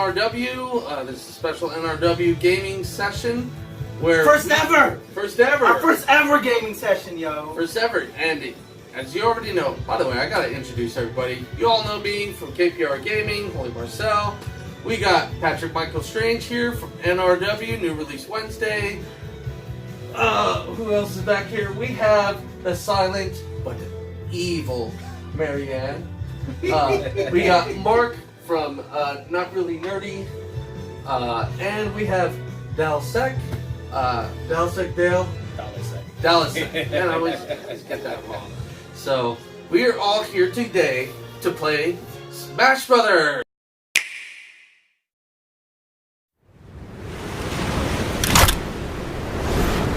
NRW. This is a special NRW gaming session where First ever! Our first ever gaming session, yo! First ever, Andy. As you already know, by the way, I gotta introduce everybody. You all know me from KPR Gaming, Holy Marcel. We got Patrick Michael Strange here from NRW, New Release Wednesday. Who else is back here? We have the silent but evil Marianne. We got Mark from Not Really Nerdy. And we have Dalsec. Dalsec Dale. Dalsec. Man, I always get that wrong. So, we are all here today to play Smash Brothers!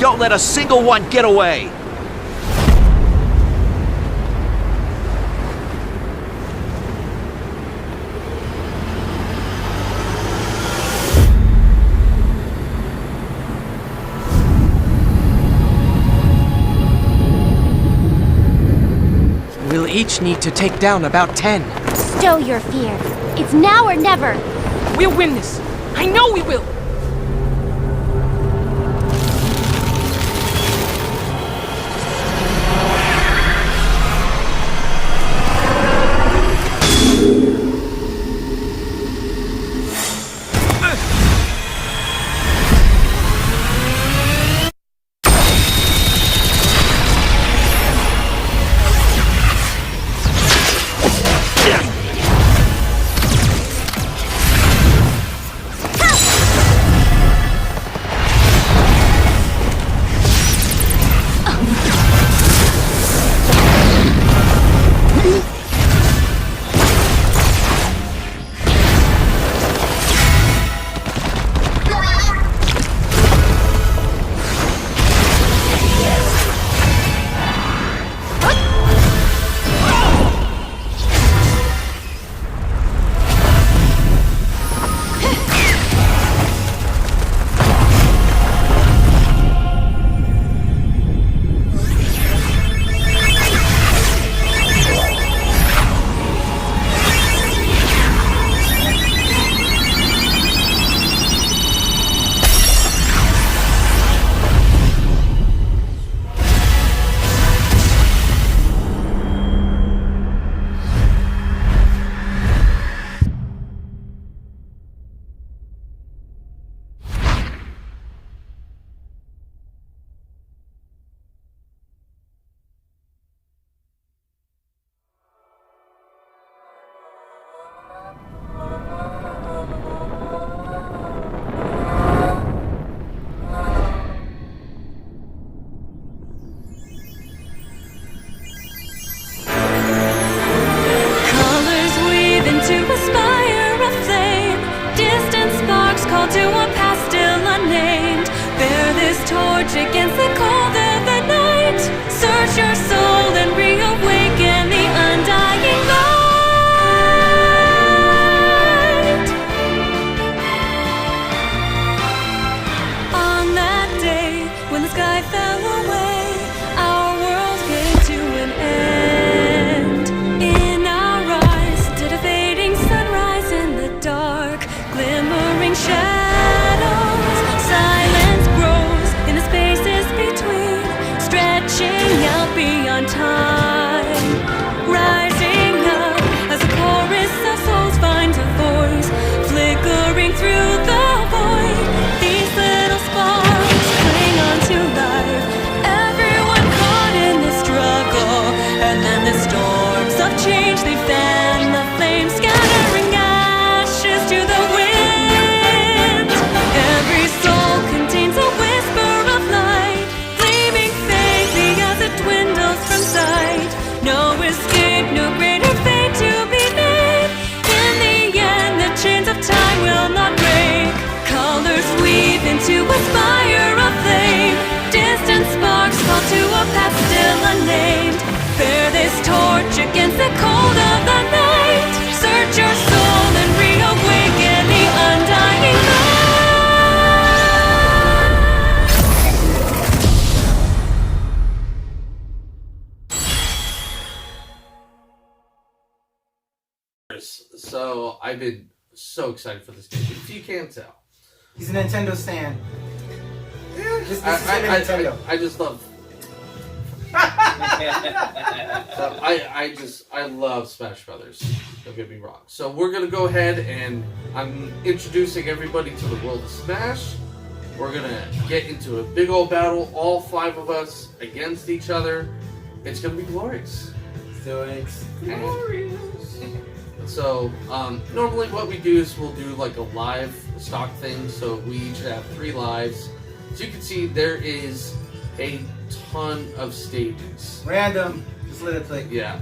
Don't let a single one get away! We'll each need to take down about 10. Stow your fear. It's now or never. We'll win this. I know we will. Against the cold of the night, search your soul and reawaken the undying light. On that day, when the sky fell away, our world came to an end. In our eyes, did a fading sunrise in the dark, glimmering shadows, silence grows in the spaces between, stretching out beyond time, rising up as a chorus of souls finds a voice, flickering through the void. These little sparks cling on to life, everyone caught in the struggle, and then the storms of change, they fan the flames, scattering ashes to the wind. Every soul contains a whisper of light, gleaming faintly as it dwindles from sight. No escape, no greater fate to be made. In the end, the chains of time will not break. Colors weave into a spire of flame. Distant sparks fall to a path still unnamed. Bear this torch against the cold of the night. Search your soul and reawaken the undying light. So I've been so excited for this game. If you can't tell, He's a Nintendo stan. This is him and Nintendo. I just love. So I love Smash Brothers. Don't get me wrong. So we're gonna go ahead and I'm introducing everybody to the world of Smash. We're gonna get into a big old battle, all 5 of us against each other. It's gonna be glorious. So it's Glorious. So normally what we do is we'll do like a live stock thing. So we each have 3 lives. So you can see there is a ton of stages. random. Just let it play. Yeah.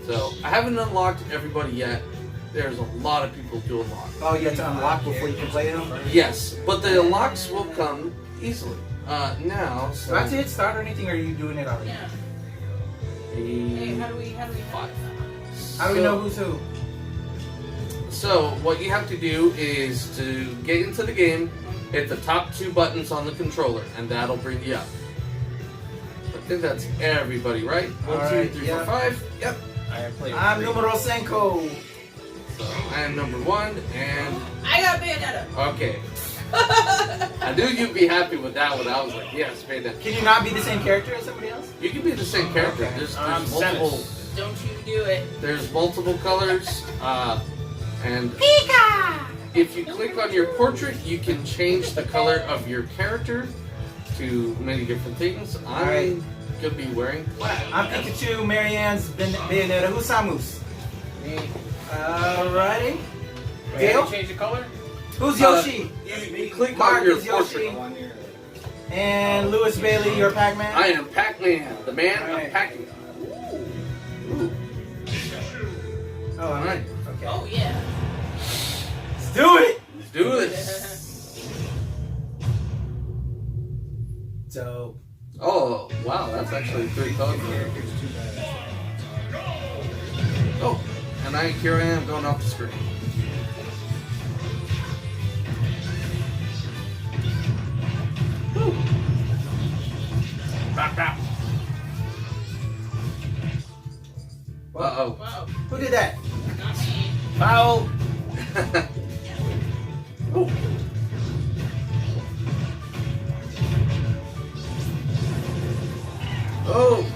So I haven't unlocked everybody yet. There's a lot of people to unlock. Oh, you have to unlock before you can play them? Yes, but the unlocks will come easily. Now, so Do I have to hit start or anything, or are you doing it already? Yeah. Hey, how do we 5. How do we know who's who? So what you have to do is to get into the game, hit the top 2 buttons on the controller, and that'll bring you up. I think that's everybody, right? 1, 2, Alright, 3, yeah. 4, 5. Yep. I'm numero 5. So I am number 1, and I got Bayonetta. okay. I knew you'd be happy with that one. I was like, yes, Bayonetta. Can you not be the same character as somebody else? You can be the same character. Okay. There's multiple. Don't you do it. There's multiple colors, and if you click on your portrait, you can change the color of your character to many different things. I'm Alright. gonna be wearing black. I'm Pikachu, Marianne's Bayonetta. Who's Samus? Alrighty. Gale? Change the color? Who's Yoshi? You click Mark on your is Yoshi. portrait. And Lewis Bailey, you're Pac-Man? I am Pac-Man, the man Alright. of packing. Ooh. Oh, Alright. Okay. Oh, yeah. Let's do it! Let's do this. Dope. Oh, wow, that's actually 3 colors. Oh, and here I am going off the screen. Woo. Bop, bop. Uh-oh. Wow. Who did that? Not me. Foul! Oh. Oh!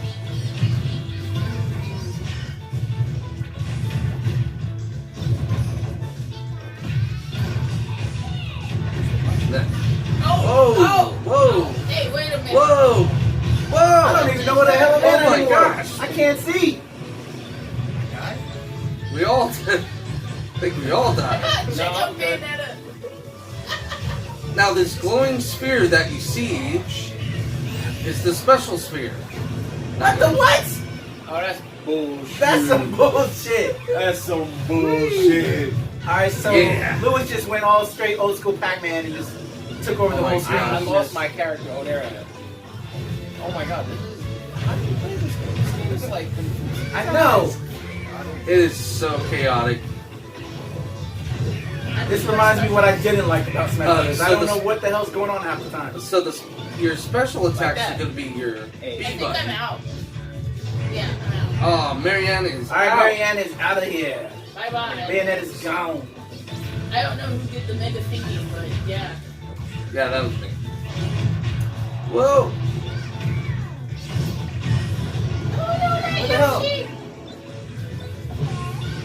That. Oh, Whoa! Whoa! Hey, wait a minute. Whoa! Whoa! I don't even know what the hell I'm in Oh my anymore. gosh! I can't see. We all I think we all died. Check out Bayonetta. Now this glowing sphere that you see is the special sphere. What the what? Oh, that's bullshit. That's some bullshit. That's some bullshit. Alright, so Yeah. Lewis just went all straight old school Pac-Man and just took over the Oh my whole screen. I lost my character. Oh, there I am. Oh my god, this is... How do you play this game? This game is like... I know. It is so chaotic. This reminds me what I didn't like about Smash Brothers. so I don't this- know what the hell's going on half the time. So your special attacks that. are going to be your Hey. I B think I'm button. out. Yeah, I'm out. Oh, Marianne is Alright, out. Marianne is out of here. Bye-bye. Bayonetta's gone. I don't know who did the mega thinking, but yeah. Yeah, that was me. Whoa! Oh, no, What the that hell? Yoshi.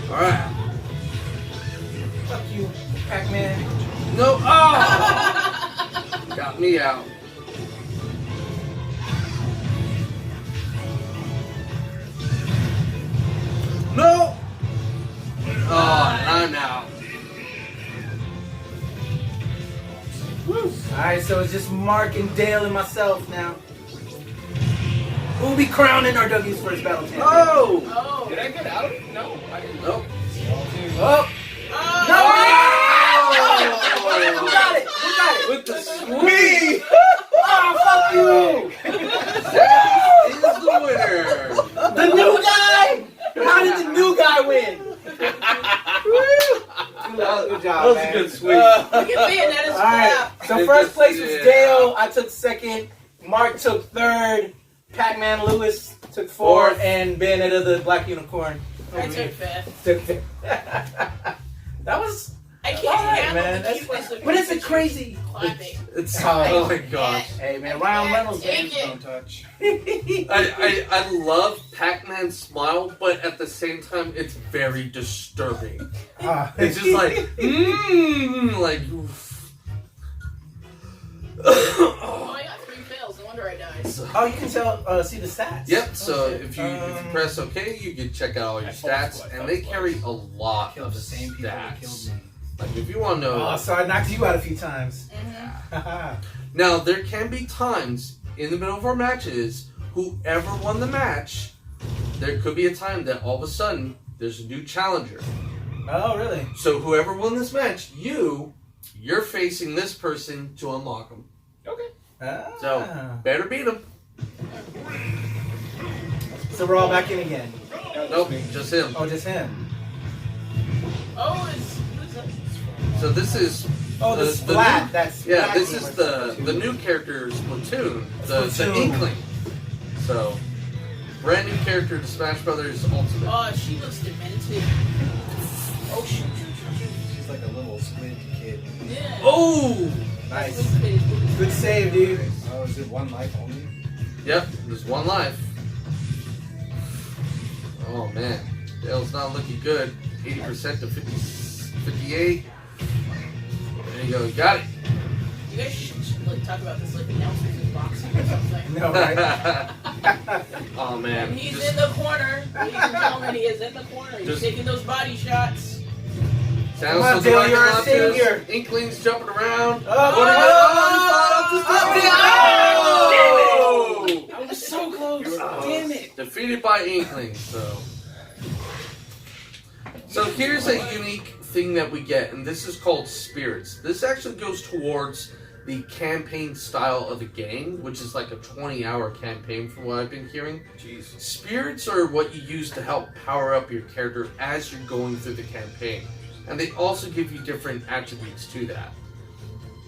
All right. Fuck you, Pac-Man. No. Oh! Got me out. No. Oh, I'm out. Alright, so it's just Mark and Dale and myself now. Who'll be crowning our W's first battle champion? Oh! Oh. Did I get out? No, I didn't. Nope. Oh! Oh. No! Oh! Who got it? Who got it? With the swoop. Me! Oh, fuck you! That is the winner. The new guy? How did the new guy win? Good job, That was a man. good sweep. Look at Bayonetta's Alright, crap. so first place was Yeah. Dale, I took second, Mark took third, Pac-Man Lewis took fourth, Fourth. and Bayonetta the Black Unicorn. I took fifth. Took fifth. That was. I can't Alright, handle man. the That's cuteness fine. of But it's a music crazy. clapping. It's Oh, oh my gosh. Hey man, Ryan Reynolds Take games it. don't touch. I love Pac-Man's smile, but at the same time, it's very disturbing. It's just like, like. Oh, I got 3 fails. No wonder I died. Oh, you can see the stats. Yep. So shit. if you press OK, you can check out all your stats, and they carry a lot Killed of the same people that killed stats. me. Like if you want to know. Oh, so I knocked you out a few times. Now, there can be times in the middle of our matches, whoever won the match, there could be a time that all of a sudden there's a new challenger. Oh, really? So whoever won this match, you're facing this person to unlock them. Okay. So better beat them. So we're all back in again. Nope, just him. Oh, just him. Oh, who's that? So this is Oh, the Splat. That's yeah. This is the new character Splatoon, the Inkling. So brand new character to Smash Brothers Ultimate. Oh, she looks demented. Oh, shoot. She's like a little squid kid. Yeah. Oh, Nice. Good save, dude. Oh, is it one life only? yep. There's one life. Oh man, Dale's not looking good. 80% to 58. There you go. You got it. You guys should like talk about this like announcers in boxing or something. No, right? Oh man. And he's Just- in the corner. Ladies and gentlemen, he is in the corner. He's Just- taking those body shots. Sounds Come on, so Dale, like you're a enough. savior. Inklings jumping around. Oh, I was so close. Damn it. Defeated by Inklings, So here's a unique thing that we get, and this is called Spirits. This actually goes towards the campaign style of the game, which is like a 20-hour campaign from what I've been hearing. Jeez. Spirits are what you use to help power up your character as you're going through the campaign. And they also give you different attributes to that.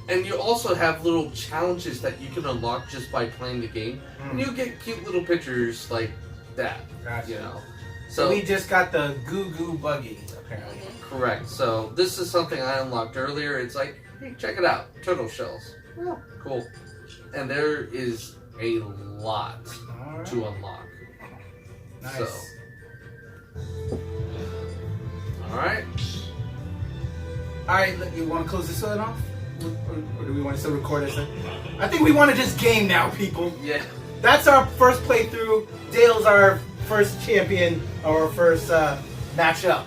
And you also have little challenges that you can unlock just by playing the game. And you'll get cute little pictures like that, Gotcha. you know. So we just got the Goo Goo Buggy, apparently. Correct. So this is something I unlocked earlier. It's like, hey, check it out. Turtle shells. Oh, cool. And there is a lot All right. to unlock. Nice. So. Alright. Alright, you want to close this one off? Or do we want to still record this? I think we want to just game now, people. Yeah. That's our first playthrough. Dale's our first champion, our first matchup.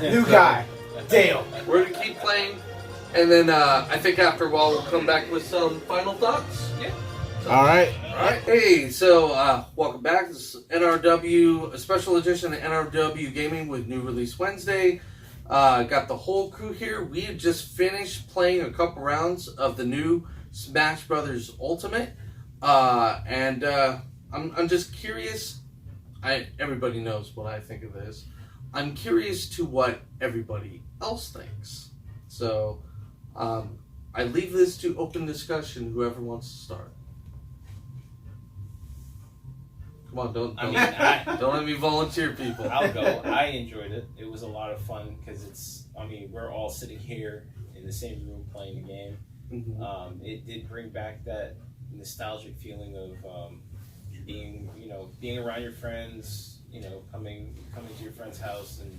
New guy, Dale. We're going to keep playing. And then I think after a while we'll come back with some final thoughts. Yeah. Alright. Alright. Hey, so welcome back. This is NRW, a special edition of NRW Gaming with New Release Wednesday. Got the whole crew here. We had just finished playing a couple rounds of the new Smash Brothers Ultimate. And I'm just curious. Everybody knows what I think of this. I'm curious to what everybody else thinks. So I leave this to open discussion, whoever wants to start. Come on, don't let me volunteer people. I'll go. I enjoyed it. It was a lot of fun because we're all sitting here in the same room playing the game. Mhm. It did bring back that nostalgic feeling of being around your friends, coming to your friend's house and,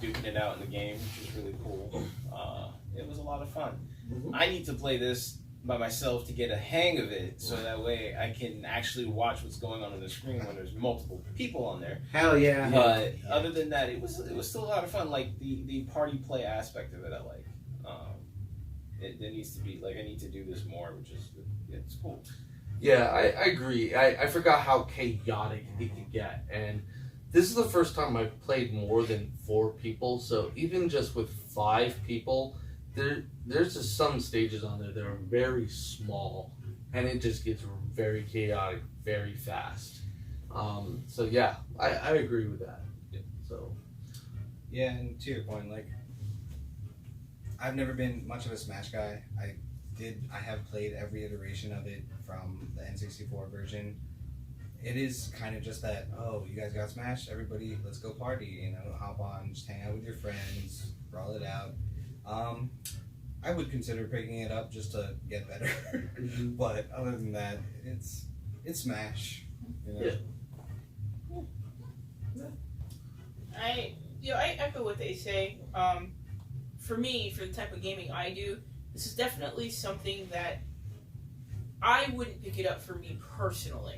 duking it out in the game, which is really cool. It was a lot of fun. Mhm. I need to play this by myself to get a hang of it, so that way I can actually watch what's going on the screen when there's multiple people on there. Hell yeah. But other than that, it was still a lot of fun. Like the party play aspect of it, I like. It needs to be like I need to do this more, which is it's cool. Yeah, I agree. I forgot how chaotic it could get. And this is the first time I've played more than 4 people. So even just with 5 people, there's just some stages on there that are very small. And it just gets very chaotic very fast. So yeah, I agree with that. So Yeah, and to your point, like, I've never been much of a Smash guy. I have played every iteration of it from the N64 version. it is kind of just that, oh, you guys got Smash, everybody, let's go party, you know, hop on, just hang out with your friends, brawl it out. I would consider picking it up just to get better, but other than that, it's Smash. You know? I echo what they say. For me, for the type of gaming I do, this is definitely something that I wouldn't pick it up for me personally.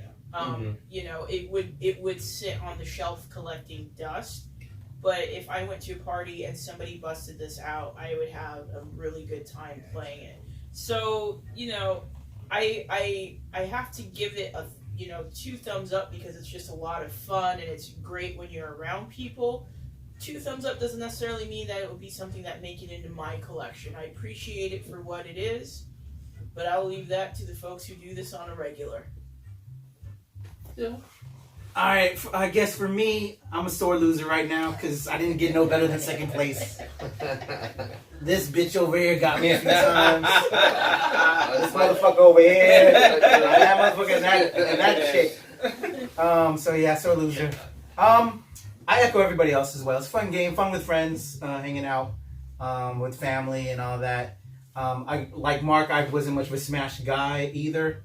You know, it would sit on the shelf collecting dust. But if I went to a party and somebody busted this out, I would have a really good time playing it. So, you know, I have to give it a 2 thumbs up because it's just a lot of fun and it's great when you're around people. 2 thumbs up doesn't necessarily mean that it would be something that make it into my collection. I appreciate it for what it is, but I'll leave that to the folks who do this on a regular. Yeah. Alright, I guess for me, I'm a sore loser right now because I didn't get no better than second place. This bitch over here got me a few times. This motherfucker over here. That motherfucker and that chick. So yeah, sore loser. I echo everybody else as well. It's a fun game, fun with friends, hanging out with family and all that. I like Mark, I wasn't much of a Smash guy either.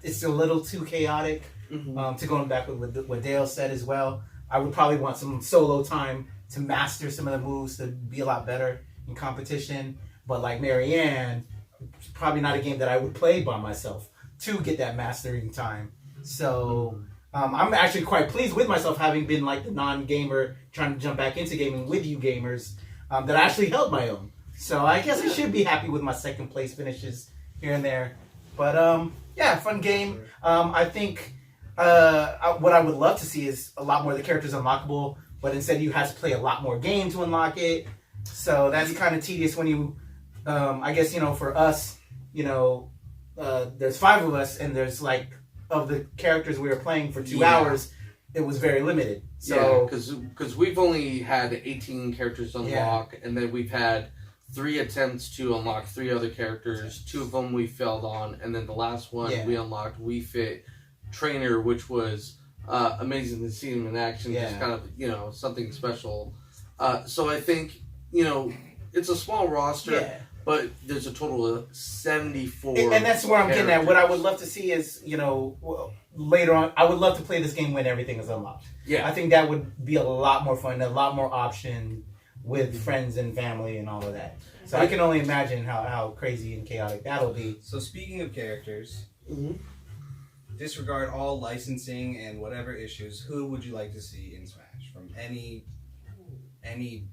It's a little too chaotic. To going back with what Dale said as well, I would probably want some solo time to master some of the moves to be a lot better in competition. But like Marianne, it's probably not a game that I would play by myself to get that mastering time. So I'm actually quite pleased with myself having been like the non-gamer trying to jump back into gaming with you gamers that I actually held my own. So I guess I should be happy with my second place finishes here and there. But yeah, fun game. I think what I would love to see is a lot more of the characters unlockable, but instead you have to play a lot more game to unlock it. So that's kind of tedious when you, I guess, for us, there's 5 of us and there's like, of the characters we were playing for 2 hours, it was very limited. So because we've only had 18 characters unlock, and then we've had 3 attempts to unlock 3 other characters. 2 of them we failed on, and then the last one we unlocked Wii Fit Trainer, which was amazing to see him in action. Just kind of something special. So I think it's a small roster. But there's a total of 74. And that's where I'm getting at. What I would love to see is, later on, I would love to play this game when everything is unlocked. Yeah. I think that would be a lot more fun, a lot more option with friends and family and all of that. So I can only imagine how crazy and chaotic that'll be. So speaking of characters, disregard all licensing and whatever issues, who would you like to see in Smash? From any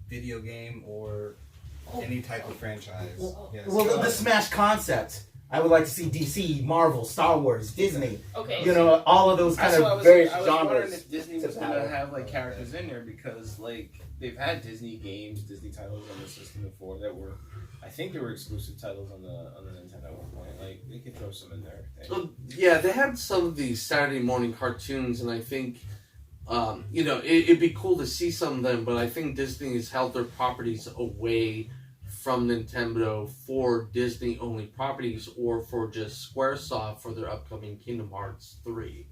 video game or any type of franchise. Yes. Well, the Smash concept. I would like to see DC, Marvel, Star Wars, Disney. Okay. All of those kind of various genres. I was wondering if Disney was going to have like characters in there because like they've had Disney games, Disney titles on the system before that were, I think they were exclusive titles on the Nintendo at one point. Like they could throw some in there. Well, yeah, they had some of these Saturday morning cartoons, and I think. It'd be cool to see some of them, but I think Disney has held their properties away from Nintendo for Disney-only properties or for just Squaresoft for their upcoming Kingdom Hearts 3.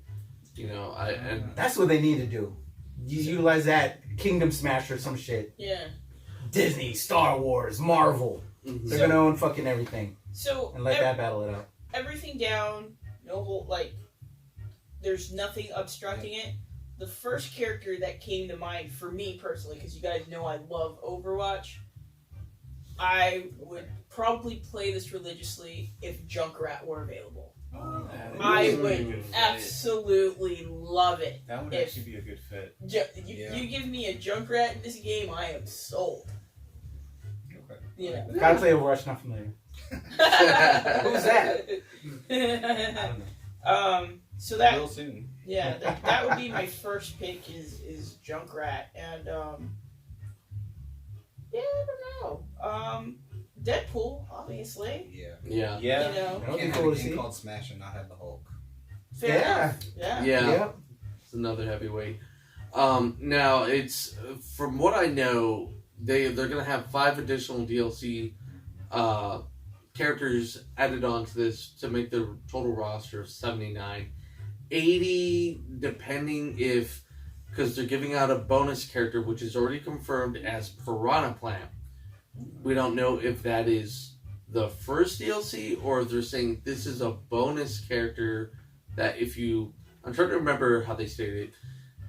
And that's what they need to do. Utilize that Kingdom Smash or some shit. Yeah. Disney, Star Wars, Marvel. They're gonna own fucking everything. So and let that battle it out. Everything down, there's nothing obstructing it. The first character that came to mind for me personally, because you guys know I love Overwatch, I would probably play this religiously if Junkrat were available. I would absolutely love it. That would actually be a good fit. You give me a Junkrat in this game, I am sold. Okay. Gotta play Overwatch, not familiar. Who's that? I don't know. So that real soon. Yeah, that would be my first pick is Junkrat, and I don't know. Deadpool, obviously. Yeah. You know, You can't have a game called Smash and not have the Hulk. Fair enough. Yeah. It's another heavyweight. Now it's from what I know, they're gonna have 5 additional DLC characters added onto this to make the total roster of 79. 80, depending if, because they're giving out a bonus character, which is already confirmed as Piranha Plant. We don't know if that is the first DLC or if they're saying this is a bonus character that if you... I'm trying to remember how they stated it.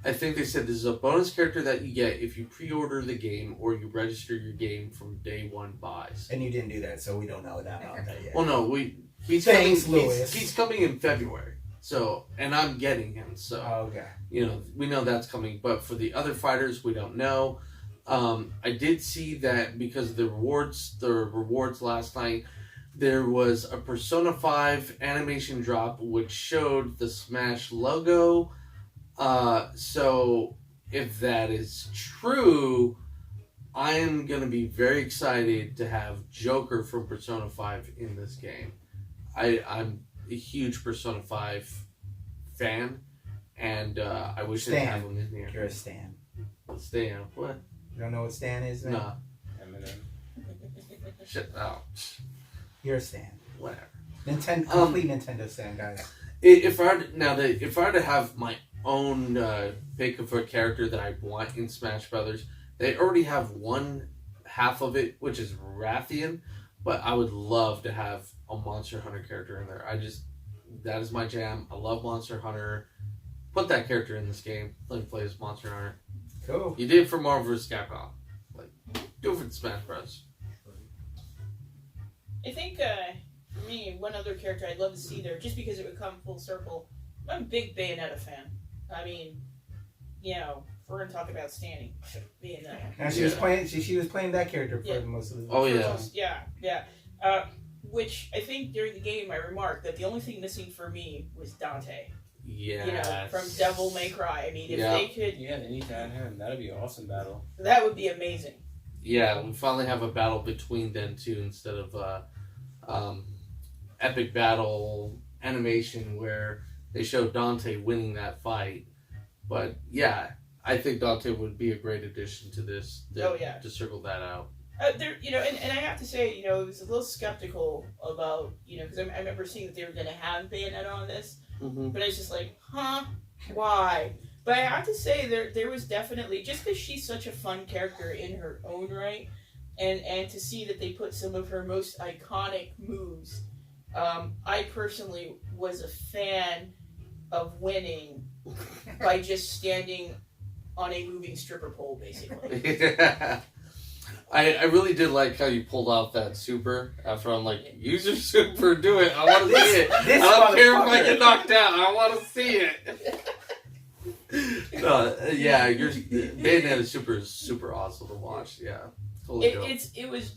I think they said this is a bonus character that you get if you pre-order the game or you register your game from day one buys. And you didn't do that, so we don't know that yet. Well, no, he's Thanks, coming. Lewis. He's coming in February, so and I'm getting him. So okay, we know that's coming. But for the other fighters, we don't know. I did see that because of the rewards last night, there was a Persona 5 animation drop which showed the Smash logo. So if that is true, I am going to be very excited to have Joker from Persona 5 in this game. I'm a huge Persona 5 fan, and I wish they'd have him in here. You're a Stan. Stan? What? You don't know what Stan is, man? Nah. Eminem. Shit, out. You're a Stan. Whatever. Complete Nintendo Stan, guys. If I were to have my own pick of a character that I want in Smash Brothers, they already have one half of it, which is Rathian, but I would love to have a Monster Hunter character in there. That is my jam. I love Monster Hunter. Put that character in this game. Let me play as Monster Hunter. Cool. You did it for Marvel vs. Capcom. Do it for the Smash Bros. I think, for me, one other character I'd love to see there, just because it would come full circle. I'm a big Bayonetta fan. I mean, if we're going to talk about standing, Bayonetta. And she was playing. She was playing that character for most of the. Oh yeah. Yeah. Which I think during the game I remarked that the only thing missing for me was Dante. Yeah. From Devil May Cry. I mean, if they could... Yeah, they need to add him. That'd be an awesome battle. That would be amazing. Yeah, we finally have a battle between them two instead of epic battle animation where they show Dante winning that fight. But yeah, I think Dante would be a great addition to this. To circle that out. And I have to say, I was a little skeptical about, because I remember seeing that they were going to have Bayonetta on this. Mm-hmm. But I was just like, why? But I have to say, there was definitely, just because she's such a fun character in her own right, and to see that they put some of her most iconic moves, I personally was a fan of winning by just standing on a moving stripper pole, basically. Yeah. I really did like how you pulled out that super after I'm like, use your super, do it. I want to see it. I don't care if I get knocked out. I want to see it. Your Bayonetta super is super awesome to watch. Yeah, totally. It was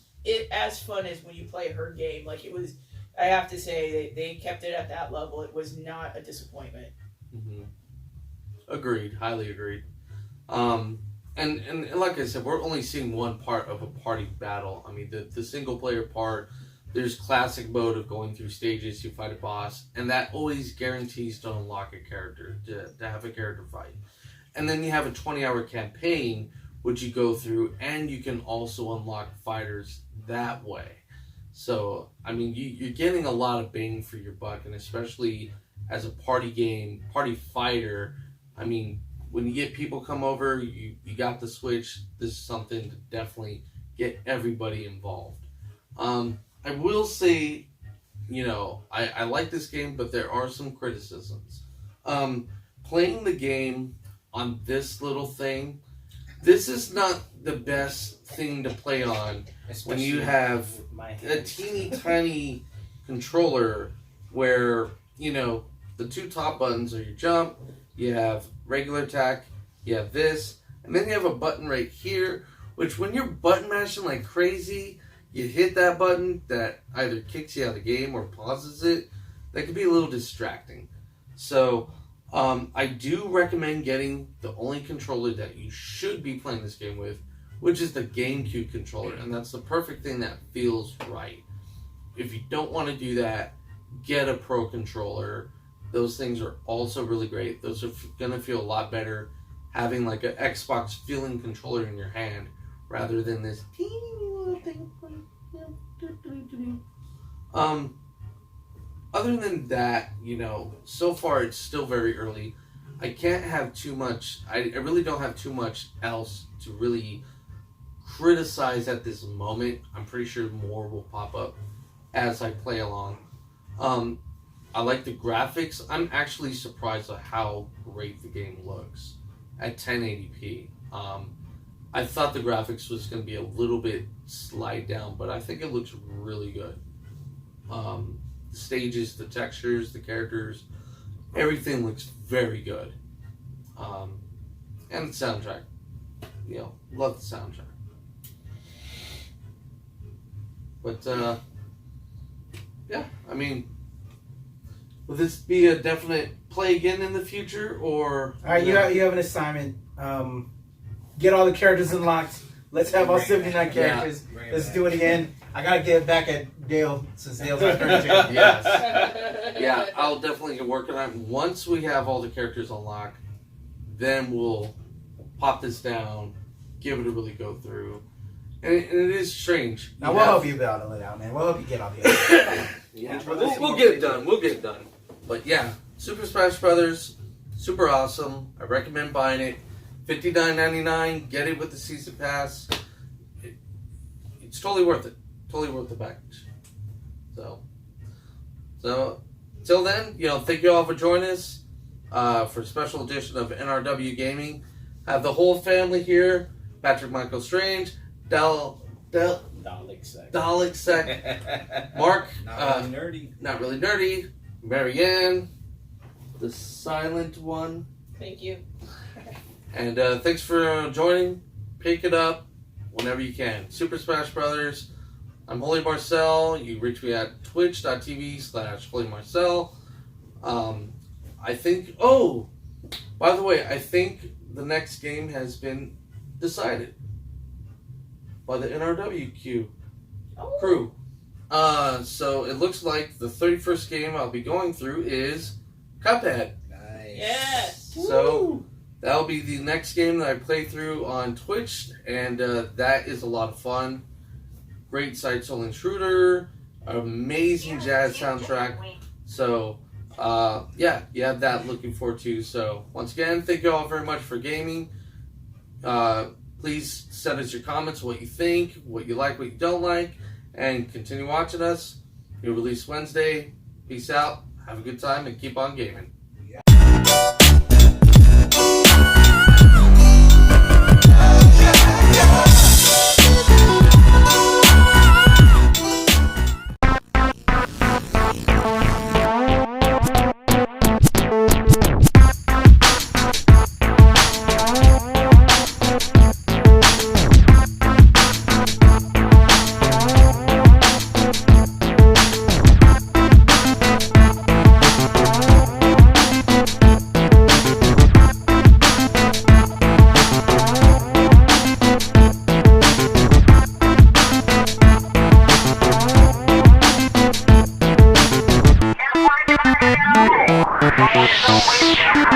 as fun as when you play her game. Like it was. I have to say they kept it at that level. It was not a disappointment. Mm-hmm. Agreed. Highly agreed. And like I said, we're only seeing one part of a party battle. I mean, the single player part, there's classic mode of going through stages, you fight a boss, and that always guarantees to unlock a character, to have a character fight. And then you have a 20-hour campaign, which you go through, and you can also unlock fighters that way. So, I mean, you're getting a lot of bang for your buck, and especially as a party game, party fighter, I mean, when you get people come over, you got the Switch, this is something to definitely get everybody involved. I will say, I like this game, but there are some criticisms. Playing the game on this little thing, this is not the best thing to play on when you have a teeny tiny controller where, the two top buttons are your jump, you have regular attack, you have this, and then you have a button right here, which when you're button mashing like crazy, you hit that button that either kicks you out of the game or pauses it. That could be a little distracting. So, I do recommend getting the only controller that you should be playing this game with, which is the GameCube controller, and that's the perfect thing that feels right. If you don't want to do that, get a Pro controller. Those things are also really great. Those are going to feel a lot better having like an Xbox feeling controller in your hand rather than this teeny little thing. Other than that, so far it's still very early. I can't have too much. I really don't have too much else to really criticize at this moment. I'm pretty sure more will pop up as I play along. I like the graphics. I'm actually surprised at how great the game looks at 1080p. I thought the graphics was going to be a little bit slide down, but I think it looks really good. The stages, the textures, the characters, everything looks very good. And the soundtrack. Love the soundtrack. But, yeah, I mean, will this be a definite play again in the future, or... All right, you have an assignment. Get all the characters unlocked. Let's have all 79 characters. Yeah. Let's do it again. I gotta get back at Dale since Dale's my first Yes. Yeah, I'll definitely get working on it. Once we have all the characters unlocked, then we'll pop this down, give it a really go through. And it is strange. Now we'll help you battle it out, man. We'll help you get all the other. Yeah, we'll get it done. We'll get it done. But yeah, Super Smash Brothers, super awesome. I recommend buying it. $59.99. Get it with the season pass. It's totally worth it. Totally worth the package. So till then, thank you all for joining us for a special edition of NRW Gaming. Have the whole family here: Patrick Michael Strange, Dalek Sec. Mark, Not really nerdy. Marianne, the silent one. Thank you. And thanks for joining. Pick it up whenever you can. Super Smash Brothers. I'm Holy Marcel. You reach me at twitch.tv/HolyMarcel. I think... Oh! By the way, I think the next game has been decided by the NRWQ crew. So it looks like the 31st game I'll be going through is Cuphead. Nice. Yes. So that'll be the next game that I play through on Twitch, and that is a lot of fun. Great side-scrolling shooter, amazing jazz soundtrack. So, yeah, you have that looking forward to. So, once again, thank you all very much for gaming. Please send us your comments, what you think, what you like, what you don't like, and continue watching us. New release Wednesday. Peace out. Have a good time and keep on gaming.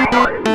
Don't wait.